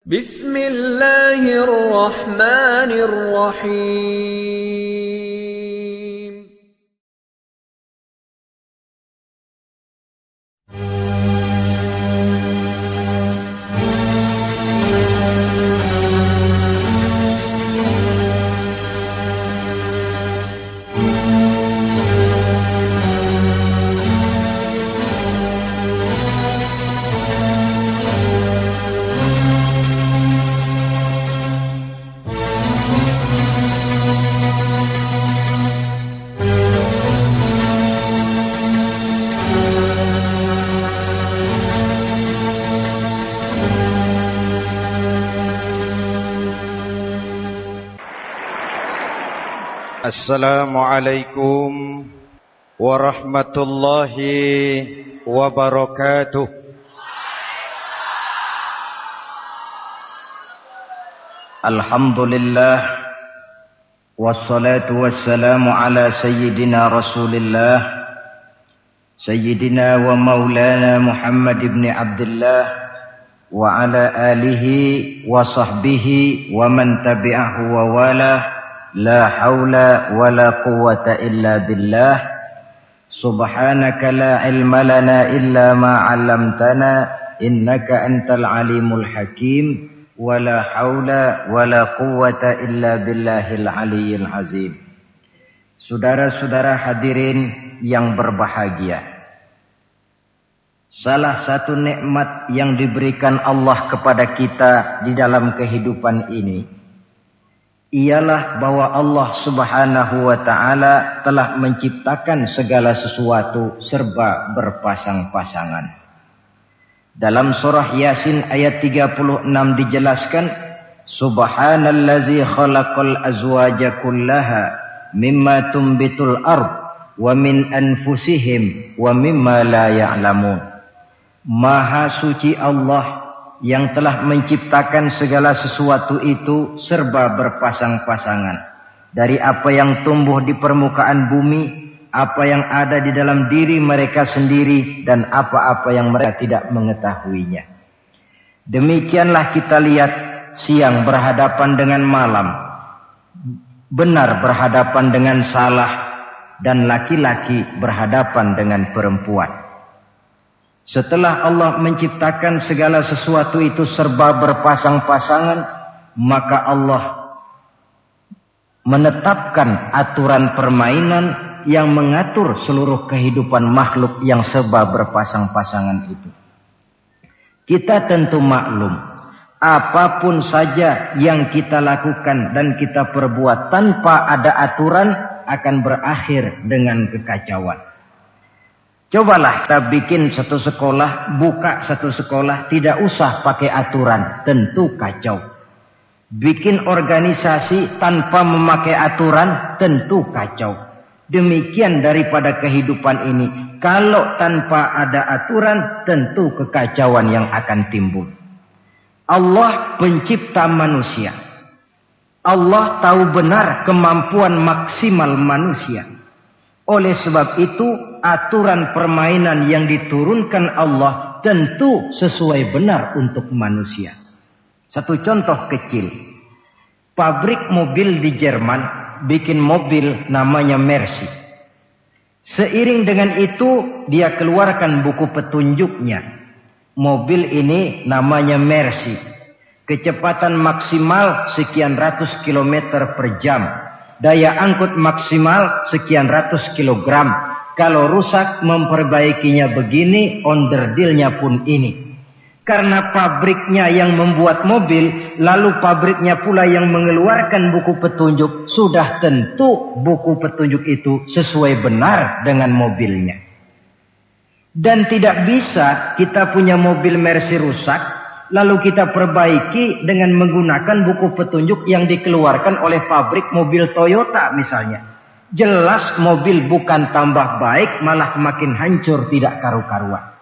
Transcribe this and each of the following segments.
Bismillahirrahmanirrahim. Assalamualaikum warahmatullahi wabarakatuh. Alhamdulillah wassalatu wassalamu ala sayyidina Rasulillah sayyidina wa maulana Muhammad ibn Abdullah wa ala alihi wa sahbihi wa man tabi'ahu wa walah. La haula wa la quwwata illa billah. Subhanaka la ilma lana illa ma 'allamtana innaka antal alimul hakim. Wa la haula wa la quwwata illa billahil aliyyil azim. Saudara-saudara hadirin yang berbahagia, salah satu nikmat yang diberikan Allah kepada kita di dalam kehidupan ini ialah bahwa Allah Subhanahu wa ta'ala telah menciptakan segala sesuatu serba berpasang-pasangan. Dalam surah Yasin ayat 36 dijelaskan, Subhanallazi khalaqal azwaja kullaha mimma tumbitul ard wa min anfusihim wa mimma la ya'lamun. Maha suci Allah yang telah menciptakan segala sesuatu itu serba berpasang-pasangan. Dari apa yang tumbuh di permukaan bumi, apa yang ada di dalam diri mereka sendiri, dan apa-apa yang mereka tidak mengetahuinya. Demikianlah kita lihat siang berhadapan dengan malam, benar berhadapan dengan salah, dan laki-laki berhadapan dengan perempuan. Setelah Allah menciptakan segala sesuatu itu serba berpasang-pasangan, maka Allah menetapkan aturan permainan yang mengatur seluruh kehidupan makhluk yang serba berpasang-pasangan itu. Kita tentu maklum, apapun saja yang kita lakukan dan kita perbuat tanpa ada aturan akan berakhir dengan kekacauan. Cobalah kita bikin satu sekolah, buka satu sekolah, tidak usah pakai aturan, tentu kacau. Bikin organisasi tanpa memakai aturan, tentu kacau. Demikian daripada kehidupan ini. Kalau tanpa ada aturan, tentu kekacauan yang akan timbul. Allah pencipta manusia. Allah tahu benar kemampuan maksimal manusia. Oleh sebab itu, aturan permainan yang diturunkan Allah tentu sesuai benar untuk manusia. Satu contoh kecil. Pabrik mobil di Jerman bikin mobil namanya Mercy. Seiring dengan itu dia keluarkan buku petunjuknya. Mobil ini namanya Mercy. Kecepatan maksimal sekian ratus kilometer per jam. Daya angkut maksimal sekian ratus kilogram. Kalau rusak memperbaikinya begini, onderdilnya pun ini. Karena pabriknya yang membuat mobil, lalu pabriknya pula yang mengeluarkan buku petunjuk, sudah tentu buku petunjuk itu sesuai benar dengan mobilnya. Dan tidak bisa kita punya mobil Mercy rusak, lalu kita perbaiki dengan menggunakan buku petunjuk yang dikeluarkan oleh pabrik mobil Toyota misalnya. Jelas mobil bukan tambah baik, malah makin hancur tidak karu-karuan.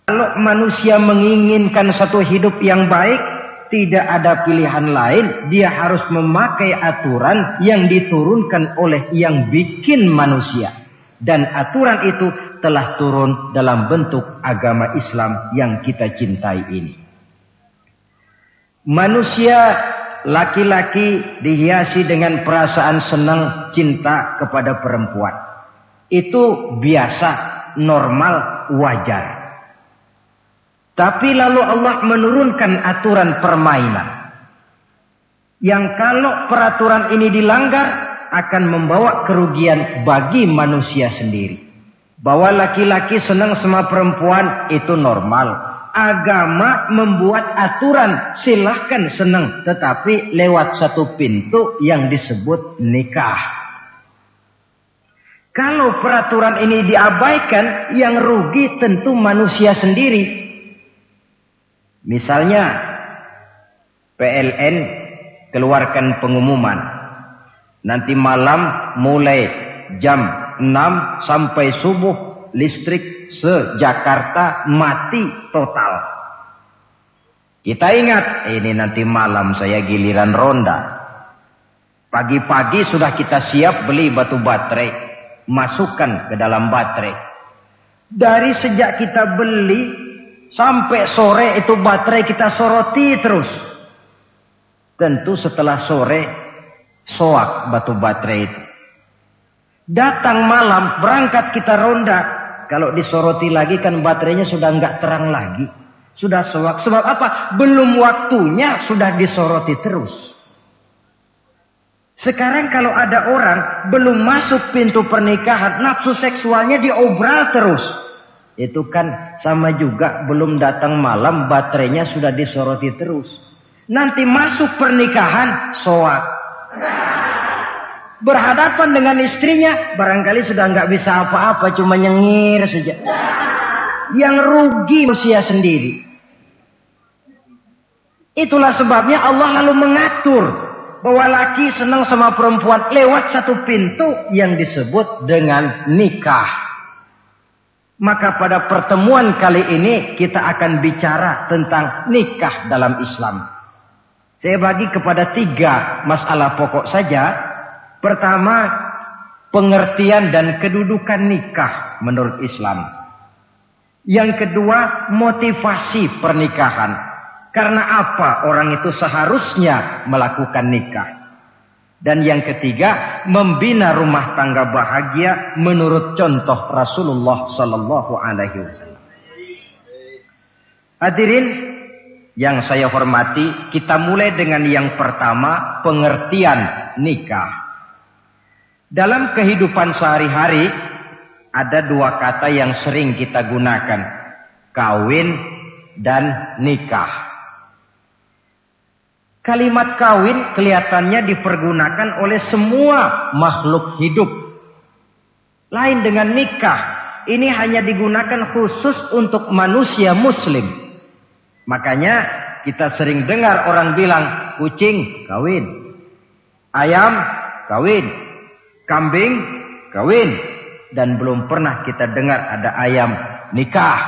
Kalau manusia menginginkan satu hidup yang baik, tidak ada pilihan lain. Dia harus memakai aturan yang diturunkan oleh yang bikin manusia. Dan aturan itu telah turun dalam bentuk agama Islam yang kita cintai ini. Manusia laki-laki dihiasi dengan perasaan senang cinta kepada perempuan. Itu biasa, normal, wajar. Tapi lalu Allah menurunkan aturan permainan. Yang kalau peraturan ini dilanggar akan membawa kerugian bagi manusia sendiri. Bahwa laki-laki senang sama perempuan itu normal. Agama membuat aturan silahkan senang, tetapi lewat satu pintu yang disebut nikah. Kalau peraturan ini diabaikan, yang rugi tentu manusia sendiri. Misalnya PLN keluarkan pengumuman, nanti malam mulai jam 6 sampai subuh listrik se-Jakarta mati total. Kita ingat, ini nanti malam saya giliran ronda. Pagi-pagi sudah kita siap beli batu baterai, masukkan ke dalam baterai. Dari sejak kita beli sampai sore itu baterai kita soroti terus. Tentu setelah sore soak batu baterai itu. Datang malam berangkat kita ronda. Kalau disoroti lagi kan baterainya sudah enggak terang lagi. Sudah soak. Sebab apa? Belum waktunya sudah disoroti terus. Sekarang kalau ada orang belum masuk pintu pernikahan, nafsu seksualnya diobral terus. Itu kan sama juga belum datang malam baterainya sudah disoroti terus. Nanti masuk pernikahan soak. Berhadapan dengan istrinya barangkali sudah nggak bisa apa-apa, cuma nyengir saja. Yang rugi manusia sendiri. Itulah sebabnya Allah lalu mengatur bahwa laki senang sama perempuan lewat satu pintu yang disebut dengan nikah. Maka pada pertemuan kali ini kita akan bicara tentang nikah dalam Islam. Saya bagi kepada 3 masalah pokok saja. Pertama, pengertian dan kedudukan nikah menurut Islam. Yang kedua, motivasi pernikahan. Karena apa orang itu seharusnya melakukan nikah. Dan yang ketiga, membina rumah tangga bahagia menurut contoh Rasulullah sallallahu alaihi wasallam. Hadirin yang saya hormati, kita mulai dengan yang pertama, pengertian nikah. Dalam kehidupan sehari-hari ada 2 kata yang sering kita gunakan, kawin dan nikah. Kalimat kawin kelihatannya dipergunakan oleh semua makhluk hidup. Lain dengan nikah, ini hanya digunakan khusus untuk manusia muslim. Makanya kita sering dengar orang bilang, kucing kawin, ayam kawin, kambing kawin, dan belum pernah kita dengar ada ayam nikah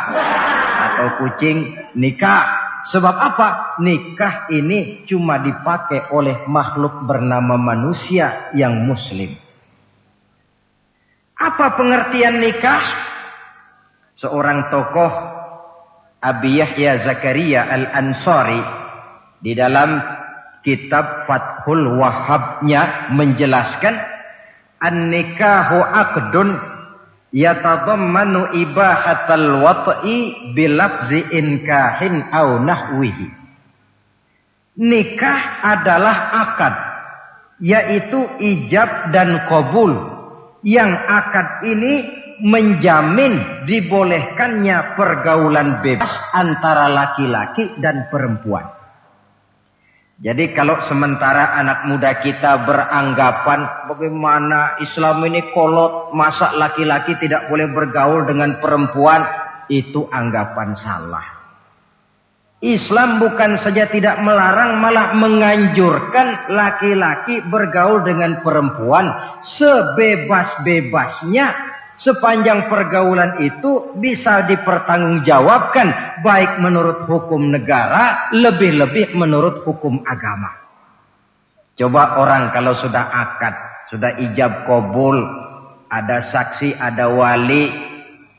atau kucing nikah. Sebab apa? Nikah ini cuma dipakai oleh makhluk bernama manusia yang muslim. Apa pengertian nikah? Seorang tokoh, Abi Yahya Zakaria Al-Ansari, di dalam kitab Fathul Wahhabnya menjelaskan, an-nikahu aqdun yatadammanu ibahatal wat'i bilafzi inkahin au nahwihi. Nikah adalah akad, yaitu ijab dan qabul. Yang akad ini menjamin dibolehkannya pergaulan bebas antara laki-laki dan perempuan. Jadi kalau sementara anak muda kita beranggapan bagaimana Islam ini kolot, masa laki-laki tidak boleh bergaul dengan perempuan, itu anggapan salah. Islam bukan saja tidak melarang, malah menganjurkan laki-laki bergaul dengan perempuan sebebas-bebasnya. Sepanjang pergaulan itu bisa dipertanggungjawabkan baik menurut hukum negara, lebih-lebih menurut hukum agama. Coba orang kalau sudah akad, sudah ijab qabul, ada saksi, ada wali,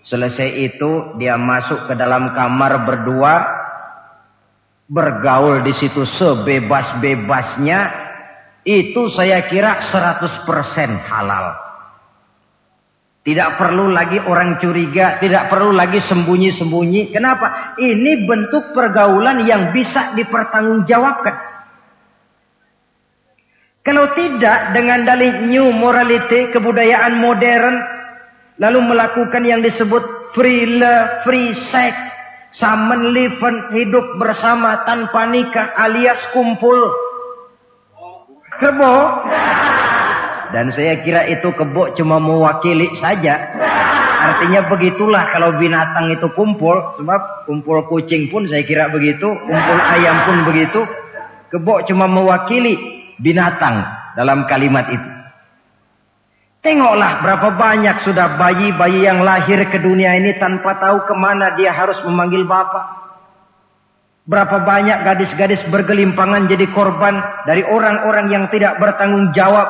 selesai itu dia masuk ke dalam kamar berdua, bergaul di situ sebebas-bebasnya, itu saya kira 100% halal. Tidak perlu lagi orang curiga, tidak perlu lagi sembunyi-sembunyi. Kenapa? Ini bentuk pergaulan yang bisa dipertanggungjawabkan. Kalau tidak, dengan dalih new morality, kebudayaan modern, lalu melakukan yang disebut free love, free sex, samenleven, hidup bersama tanpa nikah alias kumpul kebo. Dan saya kira itu kebo cuma mewakili saja. Artinya begitulah kalau binatang itu kumpul. Sebab kumpul kucing pun saya kira begitu, kumpul ayam pun begitu. Kebo cuma mewakili binatang dalam kalimat itu. Tengoklah berapa banyak sudah bayi-bayi yang lahir ke dunia ini tanpa tahu kemana dia harus memanggil bapak. Berapa banyak gadis-gadis bergelimpangan jadi korban dari orang-orang yang tidak bertanggung jawab.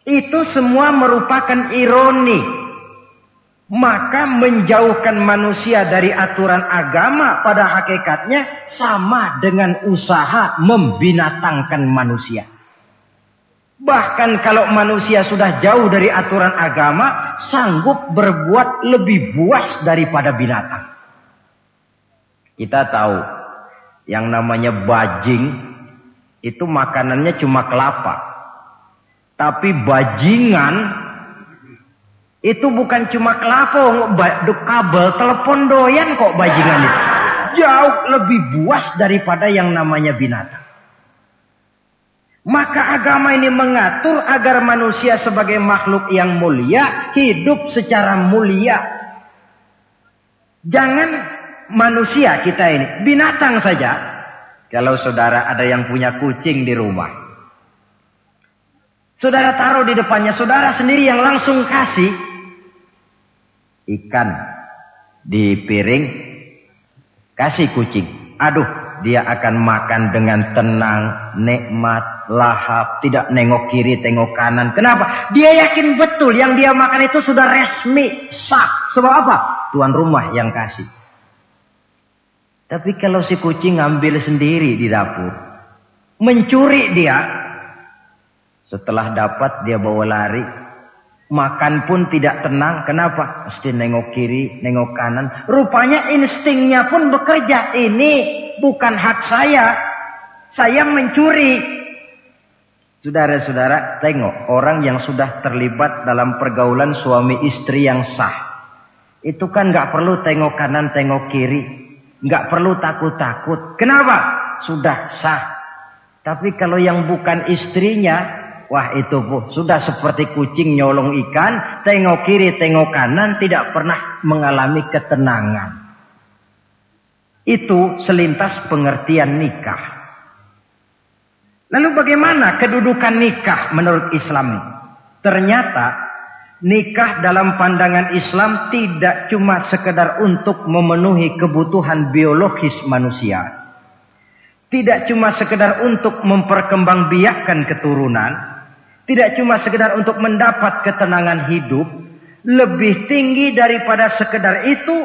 Itu semua merupakan ironi. Maka menjauhkan manusia dari aturan agama pada hakikatnya sama dengan usaha membinatangkan manusia. Bahkan kalau manusia sudah jauh dari aturan agama, sanggup berbuat lebih buas daripada binatang. Kita tahu, yang namanya bajing, itu makanannya cuma kelapa. Tapi bajingan, itu bukan cuma kelapa, kabel telepon doyan kok bajingan itu. Jauh lebih buas daripada yang namanya binatang. Maka agama ini mengatur agar manusia sebagai makhluk yang mulia hidup secara mulia. Jangan manusia kita ini, binatang saja. Kalau saudara ada yang punya kucing di rumah, saudara taruh di depannya, saudara sendiri yang langsung kasih ikan di piring, kasih kucing. Aduh, dia akan makan dengan tenang, nikmat, lahap, tidak nengok kiri, tengok kanan. Kenapa? Dia yakin betul yang dia makan itu sudah resmi, sah. Sebab apa? Tuan rumah yang kasih. Tapi kalau si kucing ngambil sendiri di dapur, mencuri dia, setelah dapat dia bawa lari, makan pun tidak tenang. Kenapa? Mesti nengok kiri, nengok kanan. Rupanya instingnya pun bekerja. Ini bukan hak saya mencuri. Saudara-saudara, tengok orang yang sudah terlibat dalam pergaulan suami istri yang sah. Itu kan gak perlu tengok kanan, tengok kiri. Gak perlu takut-takut. Kenapa? Sudah sah. Tapi kalau yang bukan istrinya, wah itu bu, sudah seperti kucing nyolong ikan, tengok kiri, tengok kanan, tidak pernah mengalami ketenangan. Itu selintas pengertian nikah. Lalu bagaimana kedudukan nikah menurut Islam? Ternyata nikah dalam pandangan Islam tidak cuma sekedar untuk memenuhi kebutuhan biologis manusia. Tidak cuma sekedar untuk memperkembangbiakkan keturunan. Tidak cuma sekedar untuk mendapat ketenangan hidup. Lebih tinggi daripada sekedar itu,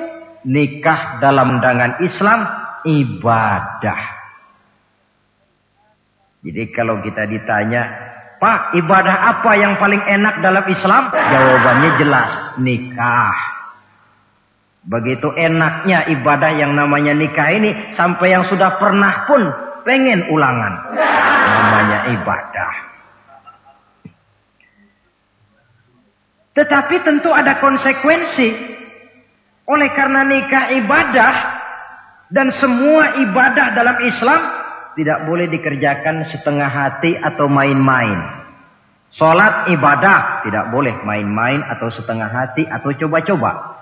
nikah dalam pandangan Islam ibadah. Jadi kalau kita ditanya, Pak, ibadah apa yang paling enak dalam Islam? Jawabannya jelas, nikah. Begitu enaknya ibadah yang namanya nikah ini, sampai yang sudah pernah pun pengen ulangan. Namanya ibadah. Tetapi tentu ada konsekuensi. Oleh karena nikah ibadah, dan semua ibadah dalam Islam tidak boleh dikerjakan setengah hati atau main-main. Sholat ibadah, tidak boleh main-main atau setengah hati atau coba-coba.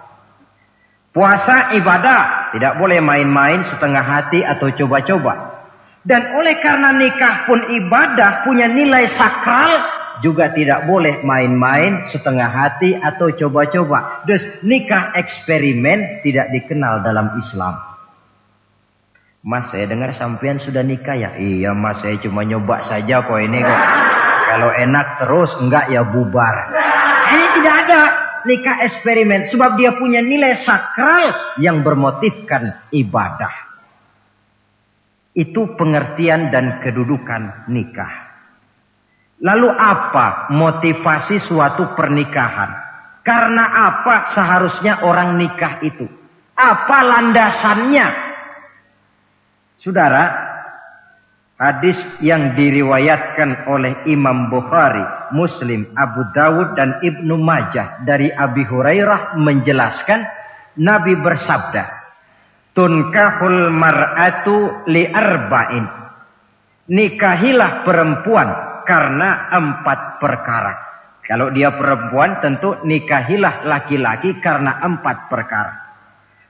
Puasa ibadah, tidak boleh main-main setengah hati atau coba-coba. Dan oleh karena nikah pun ibadah, punya nilai sakral, juga tidak boleh main-main setengah hati atau coba-coba. Dus nikah eksperimen tidak dikenal dalam Islam. Mas, saya dengar sampean sudah nikah ya? Iya mas, saya cuma nyoba saja kok ini kok. Kalau enak terus, enggak ya bubar. Ini tidak ada nikah eksperimen. Sebab dia punya nilai sakral yang bermotifkan ibadah. Itu pengertian dan kedudukan nikah. Lalu apa motivasi suatu pernikahan? Karena apa seharusnya orang nikah itu? Apa landasannya? Saudara, hadis yang diriwayatkan oleh Imam Bukhari, Muslim, Abu Dawud dan Ibnu Majah dari Abi Hurairah menjelaskan Nabi bersabda, "Tunkahul mar'atu li arba'in." Nikahilah perempuan karena 4 perkara. Kalau dia perempuan tentu nikahilah laki-laki karena 4 perkara.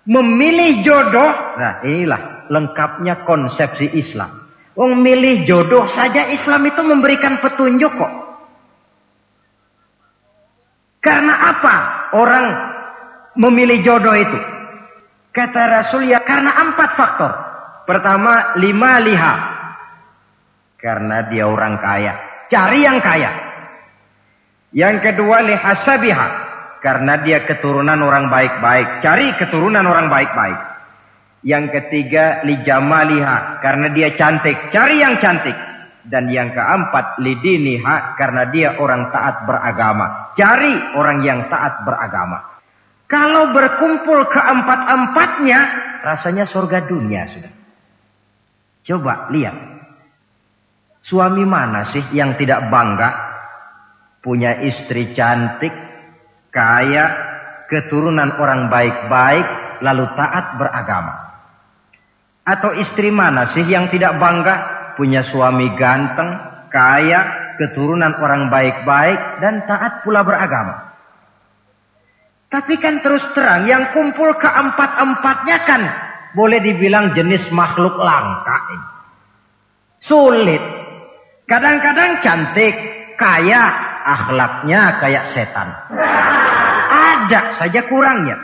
Memilih jodoh, nah inilah lengkapnya konsepsi Islam. Milih jodoh saja Islam itu memberikan petunjuk kok. Karena apa orang memilih jodoh itu? Kata Rasul ya karena 4 faktor. Pertama, 5 liha. Karena dia orang kaya. Cari yang kaya. Yang kedua, lihasabiha. Karena dia keturunan orang baik-baik. Cari keturunan orang baik-baik. Yang ketiga, lijamaliha. Karena dia cantik. Cari yang cantik. Dan yang keempat, lidiniha. Karena dia orang taat beragama. Cari orang yang taat beragama. Kalau berkumpul keempat-empatnya, rasanya surga dunia sudah. Coba lihat. Suami mana sih yang tidak bangga punya istri cantik, kaya, keturunan orang baik-baik, lalu taat beragama? Atau istri mana sih yang tidak bangga punya suami ganteng, kaya, keturunan orang baik-baik, dan taat pula beragama? Tapi kan terus terang yang kumpul keempat-empatnya kan boleh dibilang jenis makhluk langka. Sulit. Kadang-kadang cantik, kaya, akhlaknya kayak setan. Ada saja kurangnya.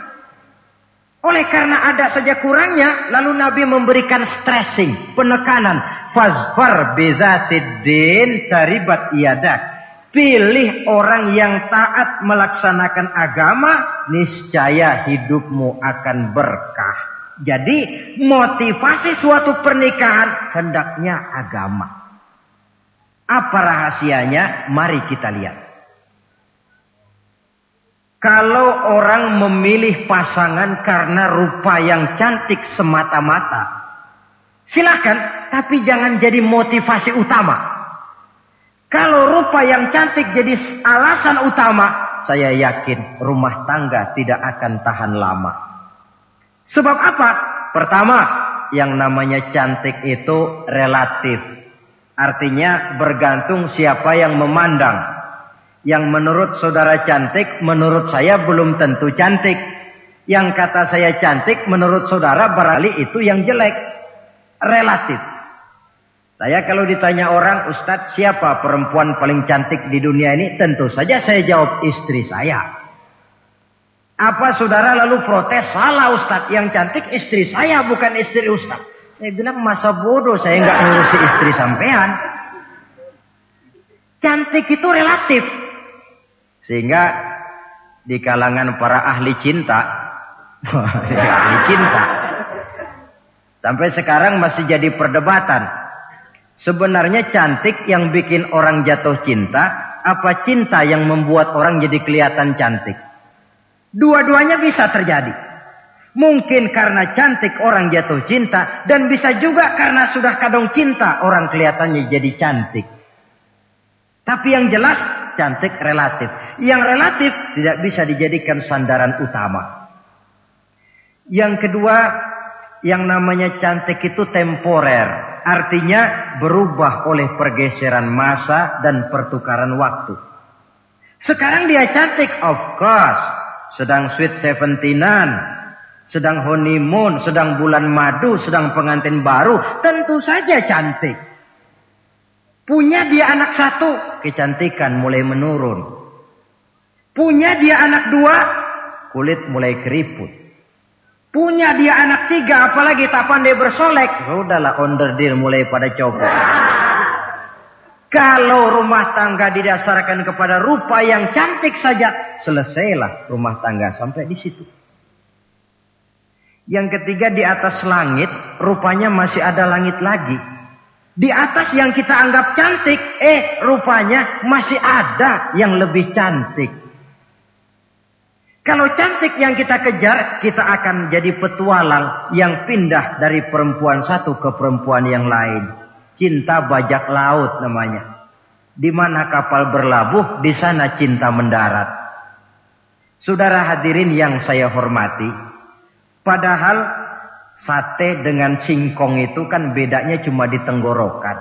Oleh karena ada saja kurangnya, lalu Nabi memberikan stressing, penekanan. Fazfar bizatiddin taribat iyadak. Pilih orang yang taat melaksanakan agama, niscaya hidupmu akan berkah. Jadi motivasi suatu pernikahan hendaknya agama. Apa rahasianya? Mari kita lihat. Kalau orang memilih pasangan karena rupa yang cantik semata-mata, silakan, tapi jangan jadi motivasi utama. Kalau rupa yang cantik jadi alasan utama, saya yakin rumah tangga tidak akan tahan lama. Sebab apa? Pertama, yang namanya cantik itu relatif. Artinya bergantung siapa yang memandang. Yang menurut saudara cantik, menurut saya belum tentu cantik. Yang kata saya cantik, menurut saudara barangkali itu yang jelek. Relatif. Saya kalau ditanya orang, Ustadz siapa perempuan paling cantik di dunia ini? Tentu saja saya jawab istri saya. Apa saudara lalu protes? Salah Ustadz, yang cantik istri saya bukan istri Ustadz. Saya bilang masa bodoh saya nggak ngurusi istri sampean. Cantik itu relatif. Sehingga di kalangan para ahli cinta, sampai sekarang masih jadi perdebatan. Sebenarnya cantik yang bikin orang jatuh cinta, apa cinta yang membuat orang jadi kelihatan cantik? Dua-duanya bisa terjadi. Mungkin karena cantik orang jatuh cinta, dan bisa juga karena sudah kadung cinta orang kelihatannya jadi cantik. Tapi yang jelas cantik relatif. Yang relatif tidak bisa dijadikan sandaran utama. Yang kedua, yang namanya cantik itu temporer. Artinya berubah oleh pergeseran masa dan pertukaran waktu. Sekarang dia cantik, of course. Sedang sweet 17-an. Sedang honeymoon, sedang bulan madu, sedang pengantin baru, tentu saja cantik. Punya dia anak 1, kecantikan mulai menurun. Punya dia anak 2, kulit mulai keriput. Punya dia anak 3, apalagi tak pandai bersolek, sudahlah onderdil mulai pada copot. Kalau rumah tangga didasarkan kepada rupa yang cantik saja, selesailah rumah tangga sampai di situ. Yang ketiga di atas langit, rupanya masih ada langit lagi. Di atas yang kita anggap cantik, rupanya masih ada yang lebih cantik. Kalau cantik yang kita kejar, kita akan jadi petualang yang pindah dari perempuan satu ke perempuan yang lain. Cinta bajak laut namanya. Di mana kapal berlabuh, di sana cinta mendarat. Saudara hadirin yang saya hormati, padahal sate dengan singkong itu kan bedanya cuma di tenggorokan.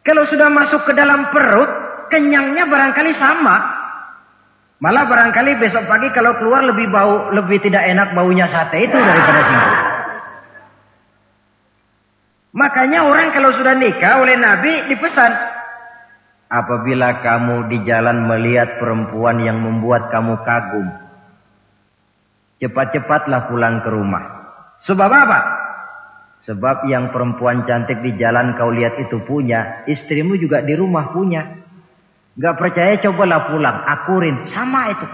Kalau sudah masuk ke dalam perut, kenyangnya barangkali sama. Malah barangkali besok pagi kalau keluar lebih tidak enak baunya sate itu daripada singkong. Makanya orang kalau sudah nikah oleh Nabi dipesan, apabila kamu di jalan melihat perempuan yang membuat kamu kagum, cepat-cepatlah pulang ke rumah. Sebab apa? Sebab yang perempuan cantik di jalan kau lihat itu punya, istrimu juga di rumah punya. Gak percaya cobalah pulang, akurin, sama itu.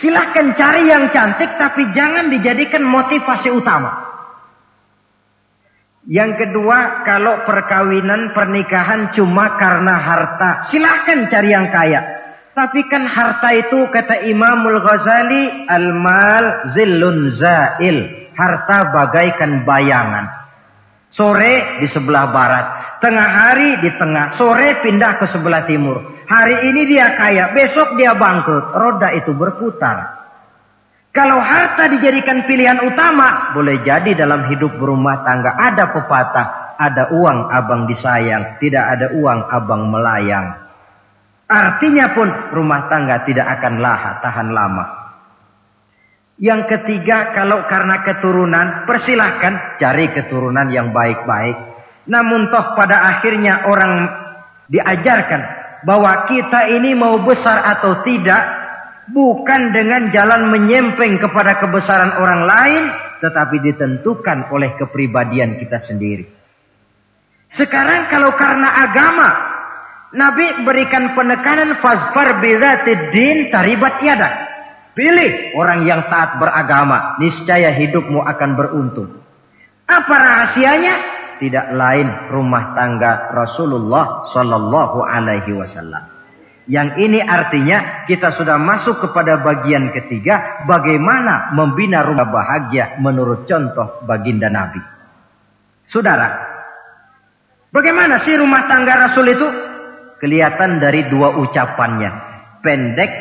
Silahkan cari yang cantik tapi jangan dijadikan motivasi utama. Yang kedua, kalau perkawinan pernikahan cuma karena harta, silahkan cari yang kaya. Tapi kan harta itu kata Imamul Ghazali, al-mal zillun zail. Harta bagaikan bayangan. Sore di sebelah barat, tengah hari di tengah, sore pindah ke sebelah timur. Hari ini dia kaya, besok dia bangkrut. Roda itu berputar. Kalau harta dijadikan pilihan utama, boleh jadi dalam hidup berumah tangga ada pepatah, ada uang abang disayang, tidak ada uang abang melayang. Artinya pun rumah tangga tidak akan tahan lama. Yang ketiga, kalau karena keturunan, persilahkan cari keturunan yang baik-baik. Namun toh pada akhirnya orang diajarkan bahwa kita ini mau besar atau tidak, bukan dengan jalan menyempeng kepada kebesaran orang lain, tetapi ditentukan oleh kepribadian kita sendiri. Sekarang kalau karena agama, Nabi berikan penekanan fazfar bidzatid din taribat yadak. Pilih orang yang taat beragama, niscaya hidupmu akan beruntung. Apa rahasianya? Tidak lain rumah tangga Rasulullah sallallahu alaihi wasallam. Yang ini artinya kita sudah masuk kepada bagian ketiga, bagaimana membina rumah bahagia menurut contoh baginda Nabi. Saudara, bagaimana sih rumah tangga Rasul itu? Kelihatan dari dua ucapannya. Pendek,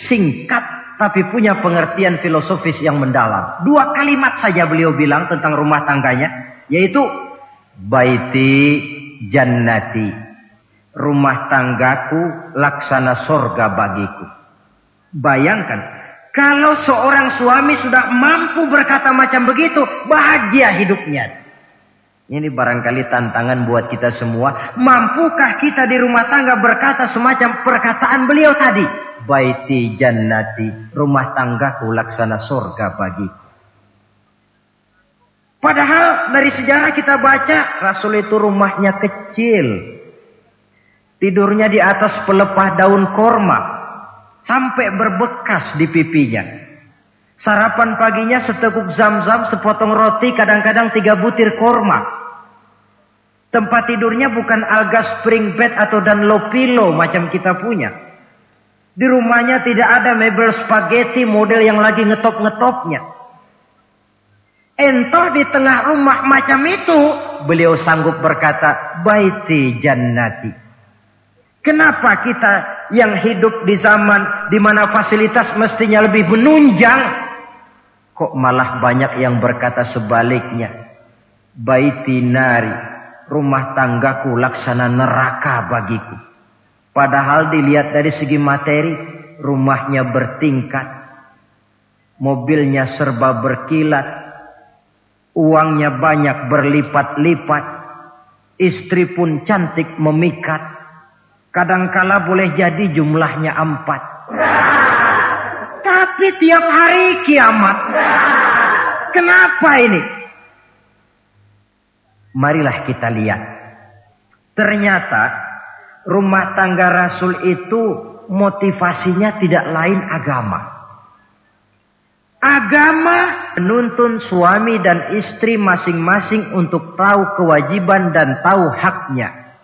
singkat, tapi punya pengertian filosofis yang mendalam. Dua kalimat saja beliau bilang tentang rumah tangganya, yaitu baiti jannati, rumah tanggaku laksana sorga bagiku. Bayangkan, kalau seorang suami sudah mampu berkata macam begitu, bahagia hidupnya. Ini barangkali tantangan buat kita semua. Mampukah kita di rumah tangga berkata semacam perkataan beliau tadi? Baiti jannati, rumah tanggaku laksana sorga bagiku. Padahal dari sejarah kita baca, Rasul itu rumahnya kecil. Tidurnya di atas pelepah daun korma. Sampai berbekas di pipinya. Sarapan paginya seteguk zam-zam, sepotong roti, kadang-kadang 3 butir korma. Tempat tidurnya bukan alga spring bed atau Dunlopillow macam kita punya. Di rumahnya tidak ada mebel spaghetti model yang lagi ngetop-ngetopnya. Entoh di tengah rumah macam itu, beliau sanggup berkata, baiti jannati. Kenapa kita yang hidup di zaman di mana fasilitas mestinya lebih menunjang, kok malah banyak yang berkata sebaliknya? Baiti nari, rumah tanggaku laksana neraka bagiku. Padahal dilihat dari segi materi, rumahnya bertingkat, mobilnya serba berkilat, uangnya banyak berlipat-lipat, istri pun cantik memikat, kadangkala boleh jadi jumlahnya 4. Tapi tiap hari kiamat. Kenapa ini? Marilah kita lihat. Ternyata rumah tangga Rasul itu motivasinya tidak lain agama. Agama menuntun suami dan istri masing-masing untuk tahu kewajiban dan tahu haknya.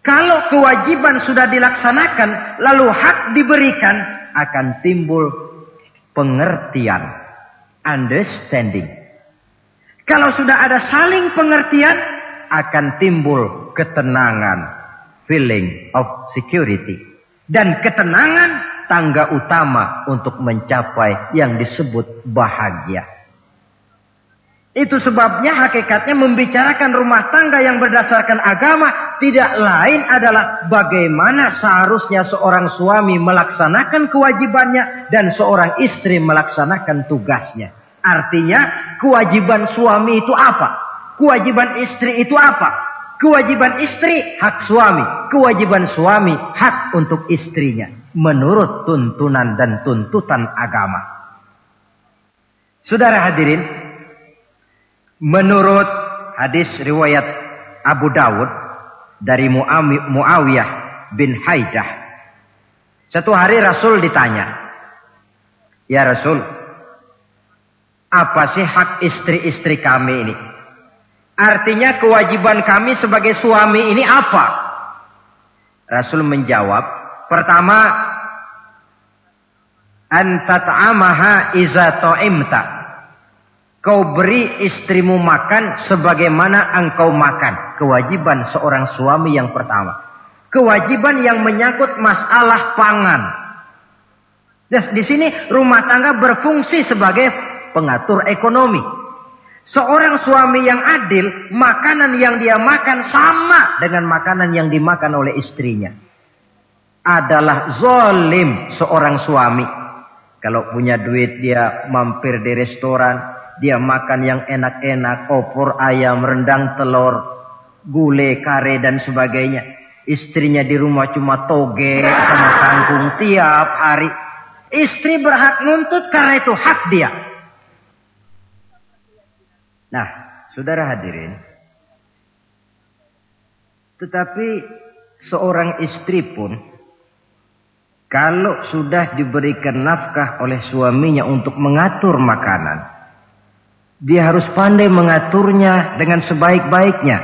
Kalau kewajiban sudah dilaksanakan, lalu hak diberikan, akan timbul pengertian, understanding. Kalau sudah ada saling pengertian, akan timbul ketenangan, feeling of security. Dan ketenangan tangga utama untuk mencapai yang disebut bahagia. Itu sebabnya hakikatnya membicarakan rumah tangga yang berdasarkan agama tidak lain adalah bagaimana seharusnya seorang suami melaksanakan kewajibannya dan seorang istri melaksanakan tugasnya. Artinya kewajiban suami itu apa? Kewajiban istri itu apa? Kewajiban istri hak suami, kewajiban suami hak untuk istrinya menurut tuntunan dan tuntutan agama. Saudara hadirin, menurut hadis riwayat Abu Dawud dari Muawiyah bin Haidah, satu hari Rasul ditanya, "Ya Rasul, apa sih hak istri-istri kami ini? Artinya kewajiban kami sebagai suami ini apa?" Rasul menjawab, pertama, antat'amaha iza ta'imta. Kau beri istrimu makan sebagaimana engkau makan. Kewajiban seorang suami yang pertama. Kewajiban yang menyangkut masalah pangan. Di sini rumah tangga berfungsi sebagai pengatur ekonomi. Seorang suami yang adil, makanan yang dia makan sama dengan makanan yang dimakan oleh istrinya. Adalah zalim seorang suami. Kalau punya duit dia mampir di restoran, dia makan yang enak-enak, opor ayam, rendang telur, gulai, kare dan sebagainya. Istrinya di rumah cuma toge sama kangkung tiap hari. Istri berhak nuntut karena itu hak dia. Nah, saudara hadirin, tetapi seorang istri pun kalau sudah diberikan nafkah oleh suaminya untuk mengatur makanan, dia harus pandai mengaturnya dengan sebaik-baiknya.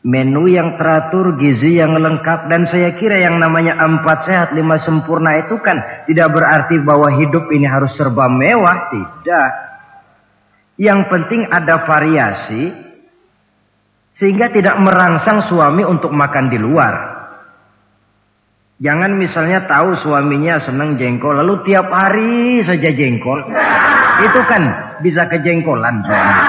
Menu yang teratur, gizi yang lengkap, dan saya kira yang namanya 4 sehat 5 sempurna itu kan tidak berarti bahwa hidup ini harus serba mewah, tidak. Yang penting ada variasi sehingga tidak merangsang suami untuk makan di luar. Jangan misalnya tahu suaminya senang jengkol lalu tiap hari saja jengkol. Itu kan bisa kejengkolan suami.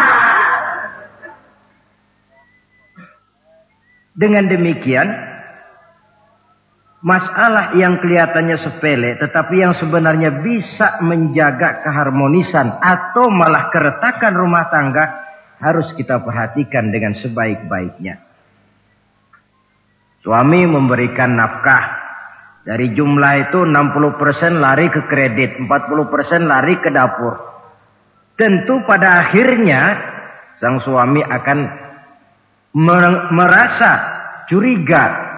Dengan demikian, masalah yang kelihatannya sepele tetapi yang sebenarnya bisa menjaga keharmonisan atau malah keretakan rumah tangga harus kita perhatikan dengan sebaik-baiknya. Suami memberikan nafkah, dari jumlah itu 60% lari ke kredit, 40% lari ke dapur. Tentu pada akhirnya sang suami akan merasa curiga.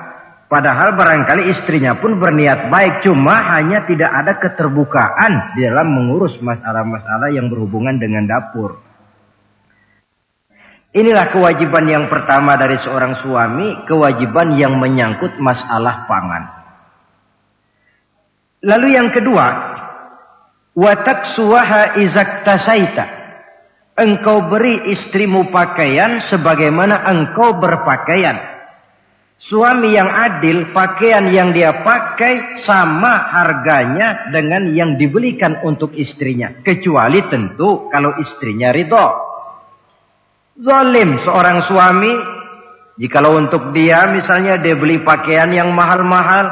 Padahal barangkali istrinya pun berniat baik, cuma hanya tidak ada keterbukaan di dalam mengurus masalah-masalah yang berhubungan dengan dapur. Inilah kewajiban yang pertama dari seorang suami, kewajiban yang menyangkut masalah pangan. Lalu yang kedua, wa taksuwaha izak tasaita. Engkau beri istrimu pakaian sebagaimana engkau berpakaian. Suami yang adil, pakaian yang dia pakai sama harganya dengan yang dibelikan untuk istrinya. Kecuali tentu kalau istrinya ridho. Zalim seorang suami, jikalau untuk dia misalnya dia beli pakaian yang mahal-mahal,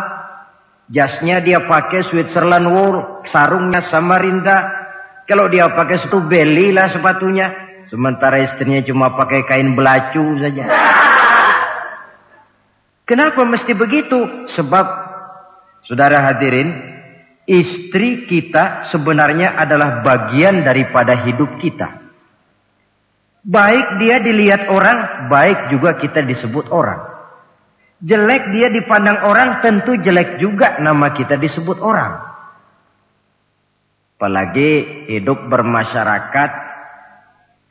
jasnya dia pakai Switzerland wool, sarungnya Samarinda. Kalau dia pakai sepatu Beli lah sepatunya, sementara istrinya cuma pakai kain belacu saja. Kenapa mesti begitu? Sebab, saudara hadirin, istri kita sebenarnya adalah bagian daripada hidup kita. Baik dia dilihat orang, baik juga kita disebut orang. Jelek dia dipandang orang, tentu jelek juga nama kita disebut orang. Apalagi hidup bermasyarakat,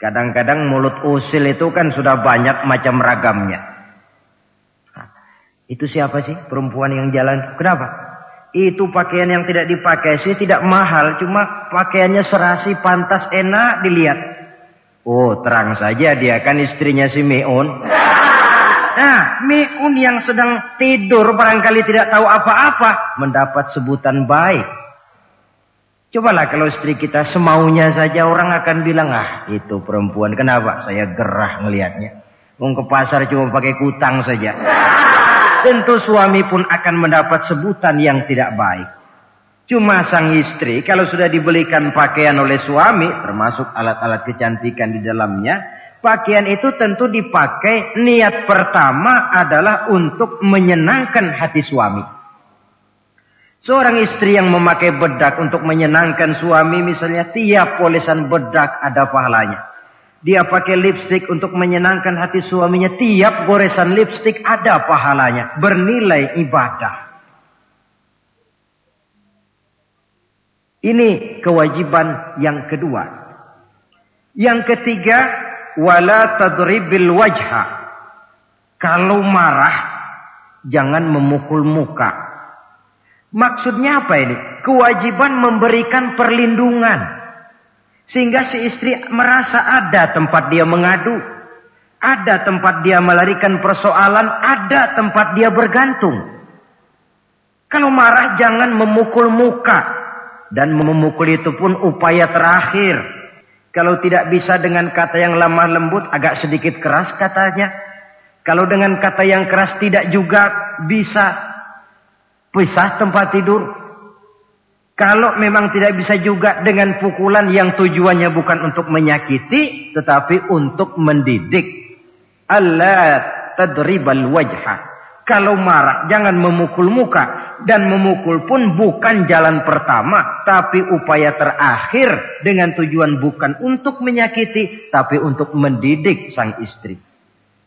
kadang-kadang mulut usil itu kan sudah banyak macam ragamnya. Itu siapa sih perempuan yang jalan? Kenapa? Itu pakaian yang tidak dipakai sih tidak mahal, cuma pakaiannya serasi, pantas, enak dilihat. Oh, terang saja dia kan istrinya si Meun. Nah, Meun yang sedang tidur barangkali tidak tahu apa-apa mendapat sebutan baik. Cobalah kalau istri kita semaunya saja, orang akan bilang, ah itu perempuan. Kenapa? Saya gerah ngelihatnya. Mau ke pasar cuma pakai kutang saja. Tentu suami pun akan mendapat sebutan yang tidak baik. Cuma sang istri kalau sudah dibelikan pakaian oleh suami, termasuk alat-alat kecantikan di dalamnya, pakaian itu tentu dipakai niat pertama adalah untuk menyenangkan hati suami. Seorang istri yang memakai bedak untuk menyenangkan suami, misalnya tiap polesan bedak ada pahalanya. Dia pakai lipstik untuk menyenangkan hati suaminya, tiap goresan lipstik ada pahalanya, bernilai ibadah. Ini kewajiban yang kedua. Yang ketiga, wala tadribil wajha. Kalau marah, jangan memukul muka. Maksudnya apa ini? Kewajiban memberikan perlindungan. Sehingga si istri merasa ada tempat dia mengadu. Ada tempat dia melarikan persoalan. Ada tempat dia bergantung. Kalau marah jangan memukul muka. Dan memukul itu pun upaya terakhir. Kalau tidak bisa dengan kata yang lemah lembut, agak sedikit keras katanya. Kalau dengan kata yang keras tidak juga bisa pisah tempat tidur. Kalau memang tidak bisa juga dengan pukulan yang tujuannya bukan untuk menyakiti, tetapi untuk mendidik. Allah tadribal wajha. Kalau marah jangan memukul muka. Dan memukul pun bukan jalan pertama, tapi upaya terakhir dengan tujuan bukan untuk menyakiti, tapi untuk mendidik sang istri.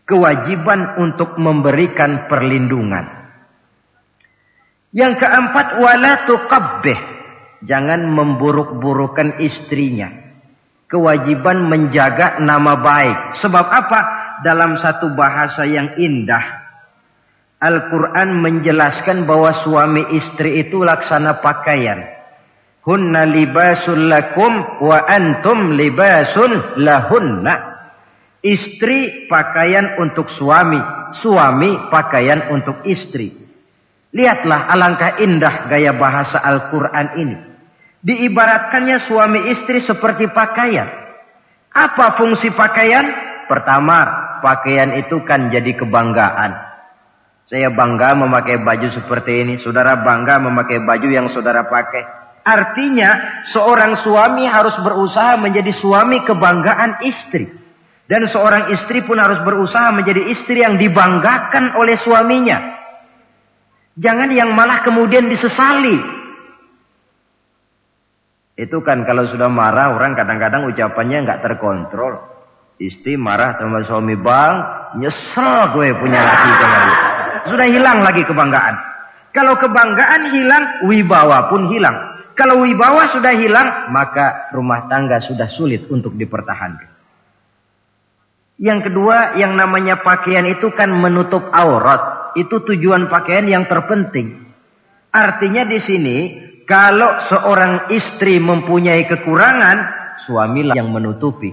Kewajiban untuk memberikan perlindungan. Yang keempat, wala tuqabbih. Jangan memburuk-burukan istrinya. Kewajiban menjaga nama baik. Sebab apa? Dalam satu bahasa yang indah, Al-Quran menjelaskan bahwa suami istri itu laksana pakaian. Hunna libasul lakum wa antum libasun lahunna. Istri pakaian untuk suami. Suami pakaian untuk istri. Lihatlah alangkah indah gaya bahasa Al-Quran ini. Diibaratkannya suami istri seperti pakaian. Apa fungsi pakaian? Pertama, pakaian itu kan jadi kebanggaan. Saya bangga memakai baju seperti ini. Saudara bangga memakai baju yang saudara pakai. Artinya seorang suami harus berusaha menjadi suami kebanggaan istri. Dan seorang istri pun harus berusaha menjadi istri yang dibanggakan oleh suaminya. Jangan yang malah kemudian disesali. Itu kan kalau sudah marah orang kadang-kadang ucapannya nggak terkontrol. Istri marah sama suami, bang, nyesel gue punya laki kayak gitu. Sudah hilang lagi kebanggaan. Kalau kebanggaan hilang, wibawa pun hilang. Kalau wibawa sudah hilang, maka rumah tangga sudah sulit untuk dipertahankan. Yang kedua, yang namanya pakaian itu kan menutup aurat. Itu tujuan pakaian yang terpenting. Artinya di sini, kalau seorang istri mempunyai kekurangan, suamilah yang menutupi.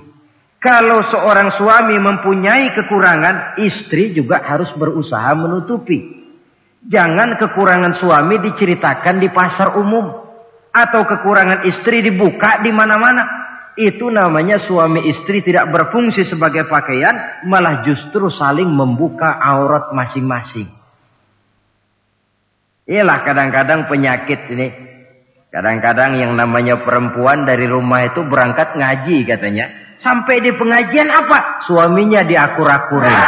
Kalau seorang suami mempunyai kekurangan, istri juga harus berusaha menutupi. Jangan kekurangan suami diceritakan di pasar umum. Atau kekurangan istri dibuka di mana-mana. Itu namanya suami istri tidak berfungsi sebagai pakaian, malah justru saling membuka aurat masing-masing. Iyalah kadang-kadang penyakit ini. Kadang-kadang yang namanya perempuan dari rumah itu berangkat ngaji katanya. Sampai di pengajian apa? Suaminya diakur-akurin.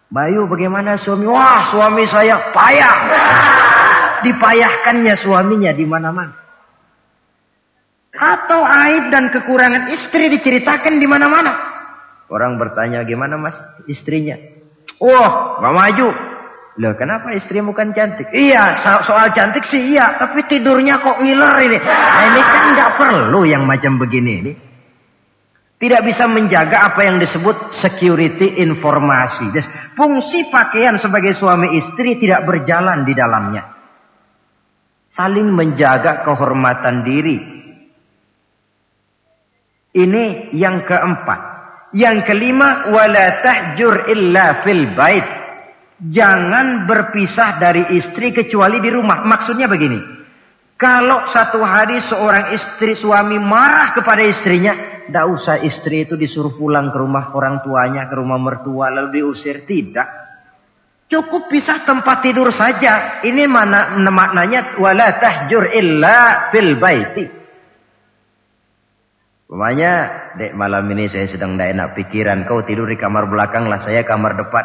Bayu bagaimana suami? Wah, suami saya payah. Dipayahkannya suaminya di mana-mana. Atau aib dan kekurangan istri diceritakan di mana-mana. Orang bertanya, gimana mas istrinya? Wah, gak maju. Loh, kenapa istrimu kan cantik? Iya, soal cantik sih iya, tapi tidurnya kok ngiler ini. Nah, ini kan nggak perlu yang macam begini ini. Tidak bisa menjaga apa yang disebut security informasi. Fungsi pakaian sebagai suami istri tidak berjalan di dalamnya. Saling menjaga kehormatan diri. Ini yang keempat. Yang kelima, wala tahjur illa fil bait. Jangan berpisah dari istri kecuali di rumah. Maksudnya begini. Kalau satu hari seorang istri suami marah kepada istrinya, tidak usah istri itu disuruh pulang ke rumah orang tuanya, ke rumah mertua lalu diusir. Tidak. Cukup pisah tempat tidur saja. Ini maknanya wala tahjur illa fil baiti. Umpamanya, dek malam ini saya sedang tidak enak pikiran. Kau tidur di kamar belakang lah, saya kamar depan.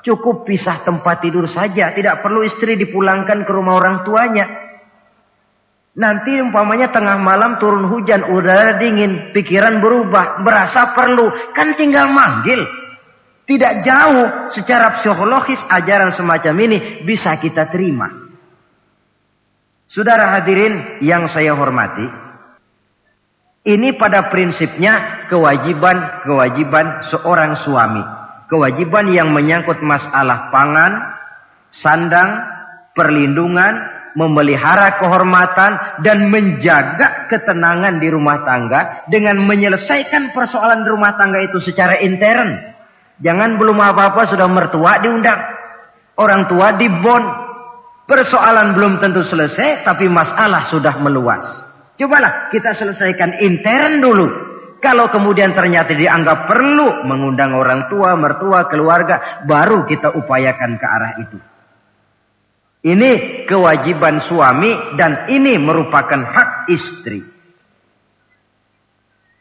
Cukup pisah tempat tidur saja. Tidak perlu istri dipulangkan ke rumah orang tuanya. Nanti umpamanya tengah malam turun hujan, udara dingin, pikiran berubah, berasa perlu. Kan tinggal manggil. Tidak jauh secara psikologis ajaran semacam ini bisa kita terima. Saudara hadirin yang saya hormati. Ini pada prinsipnya kewajiban seorang suami. Kewajiban yang menyangkut masalah pangan, sandang, perlindungan, memelihara kehormatan, dan menjaga ketenangan di rumah tangga dengan menyelesaikan persoalan rumah tangga itu secara intern. Jangan belum apa-apa sudah mertua diundang, orang tua dibon. Persoalan belum tentu selesai, tapi masalah sudah meluas. Cobalah kita selesaikan intern dulu. Kalau kemudian ternyata dianggap perlu mengundang orang tua, mertua, keluarga, baru kita upayakan ke arah itu. Ini kewajiban suami dan ini merupakan hak istri.